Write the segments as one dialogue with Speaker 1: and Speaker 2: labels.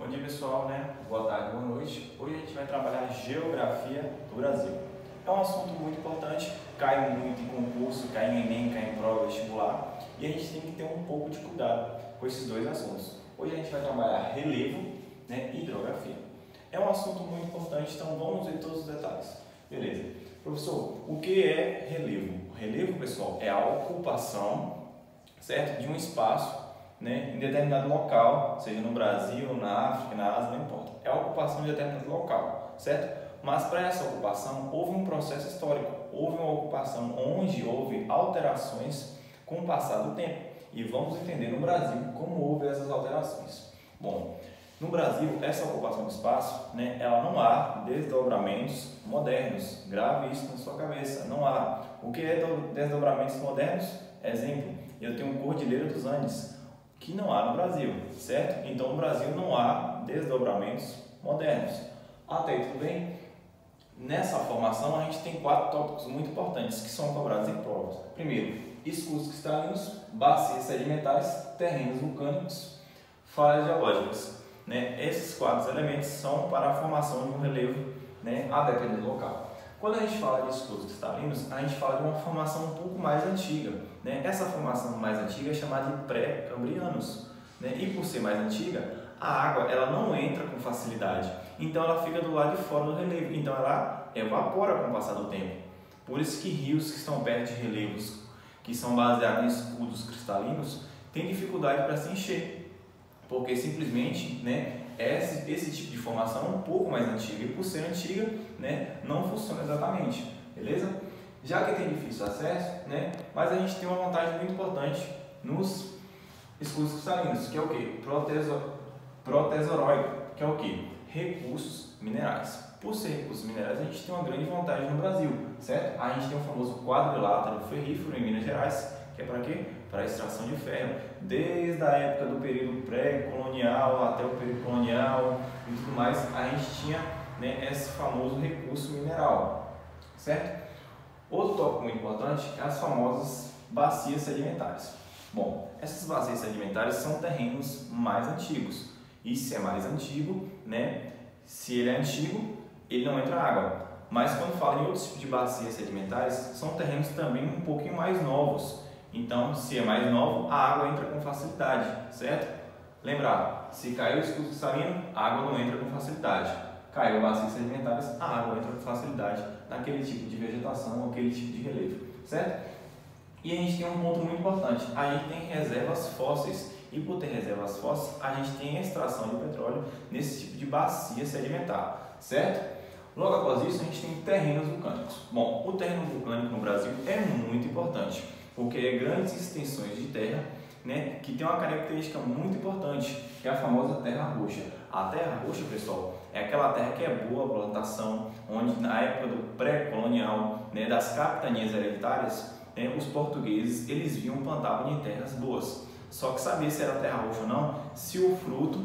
Speaker 1: Bom dia pessoal, Boa tarde, boa noite. Hoje a gente vai trabalhar Geografia do Brasil. É um assunto muito importante, cai muito em concurso, cai em Enem, cai em prova vestibular e a gente tem que ter um pouco de cuidado com esses dois assuntos. Hoje a gente vai trabalhar relevo e hidrografia. É um assunto muito importante, então vamos ver todos os detalhes. Beleza. Professor, o que é relevo? O relevo, pessoal, é a ocupação, certo, de um espaço em determinado local, seja no Brasil, na África, na Ásia, não importa. É a ocupação de determinado local, certo? Mas para essa ocupação houve um processo histórico, houve uma ocupação onde houve alterações com o passar do tempo. E vamos entender no Brasil como houve essas alterações. Bom, no Brasil, essa ocupação do espaço, ela não há desdobramentos modernos. Grave isso na sua cabeça, não há. O que é desdobramentos modernos? Exemplo, eu tenho Cordilheira dos Andes, que não há no Brasil, certo? Então, no Brasil não há desdobramentos modernos. Até aí, tudo bem? Nessa formação, a gente tem 4 tópicos muito importantes que são cobrados em provas. Primeiro, escudos cristalinos, bacias sedimentares, terrenos vulcânicos, falhas geológicas. Esses 4 elementos são para a formação de um relevo a depender do local. Quando a gente fala de escudos cristalinos, a gente fala de uma formação um pouco mais antiga. Essa formação mais antiga é chamada de pré-cambrianos. E por ser mais antiga, a água ela não entra com facilidade. Então ela fica do lado de fora do relevo. Então ela evapora com o passar do tempo. Por isso que rios que estão perto de relevos, que são baseados em escudos cristalinos, têm dificuldade para se encher. Porque simplesmente esse tipo de formação é um pouco mais antiga. E por ser antiga, não funciona exatamente. Beleza? Já que tem difícil acesso, mas a gente tem uma vantagem muito importante nos escudos cristalinos, que é o quê? Protesoróico, que é o quê? Recursos minerais. Por ser recursos minerais, a gente tem uma grande vantagem no Brasil, certo? A gente tem o famoso quadrilátero ferrífero em Minas Gerais, que é para quê? Para a extração de ferro. Desde a época do período pré-colonial até o período colonial e tudo mais, a gente tinha esse famoso recurso mineral, certo? Outro tópico muito importante é as famosas bacias sedimentares. Bom, essas bacias sedimentares são terrenos mais antigos. E se é mais antigo, se ele é antigo, ele não entra água. Mas quando fala em outros tipos de bacias sedimentares, são terrenos também um pouquinho mais novos. Então, se é mais novo, a água entra com facilidade, certo? Lembrar, se caiu o escudo cristalino, a água não entra com facilidade. Caiu bacias sedimentares, a água entra com facilidade naquele tipo de vegetação, aquele tipo de relevo, certo? E a gente tem um ponto muito importante, a gente tem reservas fósseis, e por ter reservas fósseis, a gente tem a extração de petróleo nesse tipo de bacia sedimentar, certo? Logo após isso, a gente tem terrenos vulcânicos. Bom, o terreno vulcânico no Brasil é muito importante, porque é grandes extensões de terra, que tem uma característica muito importante, que é a famosa terra roxa. A terra roxa, pessoal, é aquela terra que é boa a plantação, onde na época do pré-colonial, das capitanias hereditárias, os portugueses eles plantavam em terras boas. Só que saber se era terra roxa ou não, se o fruto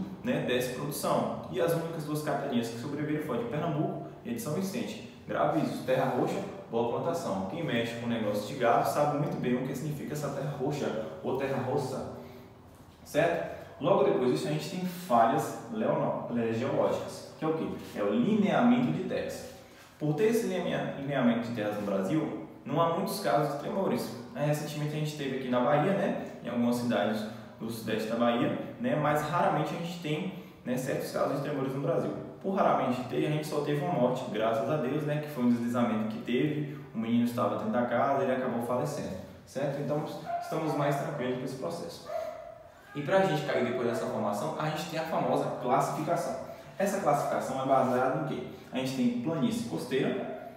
Speaker 1: desse produção. E as únicas 2 capitanias que sobreviveram foi a de Pernambuco e a de São Vicente. Grave isso, terra roxa, boa plantação. Quem mexe com negócio de gado sabe muito bem o que significa essa terra roxa ou terra roça, certo? Logo depois disso a gente tem falhas geológicas, que é o quê? É o lineamento de terras. Por ter esse lineamento de terras no Brasil, não há muitos casos de tremores. Recentemente a gente teve aqui na Bahia, em algumas cidades do sudeste da Bahia, mas raramente a gente tem certos casos de tremores no Brasil. Por raramente ter, a gente só teve uma morte, graças a Deus, que foi um deslizamento que teve, o menino estava dentro da casa e ele acabou falecendo, certo? Então estamos mais tranquilos com esse processo. E para a gente cair depois dessa formação, a gente tem a famosa classificação. Essa classificação é baseada em quê? A gente tem planície costeira,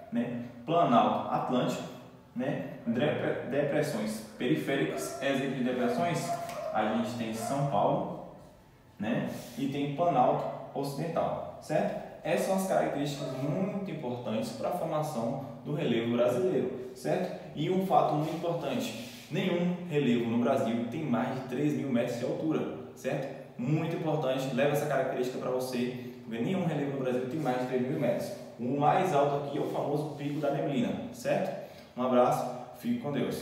Speaker 1: planalto atlântico, depressões periféricas. Exemplo de depressões, a gente tem São Paulo, e tem Planalto Ocidental, certo? Essas são as características muito importantes para a formação do relevo brasileiro, certo? E um fato muito importante, nenhum relevo no Brasil tem mais de 3.000 metros de altura, certo? Muito importante, leva essa característica para você, porque nenhum relevo no Brasil tem mais de 3.000 metros. O mais alto aqui é o famoso Pico da Neblina, certo? Um abraço, fique com Deus.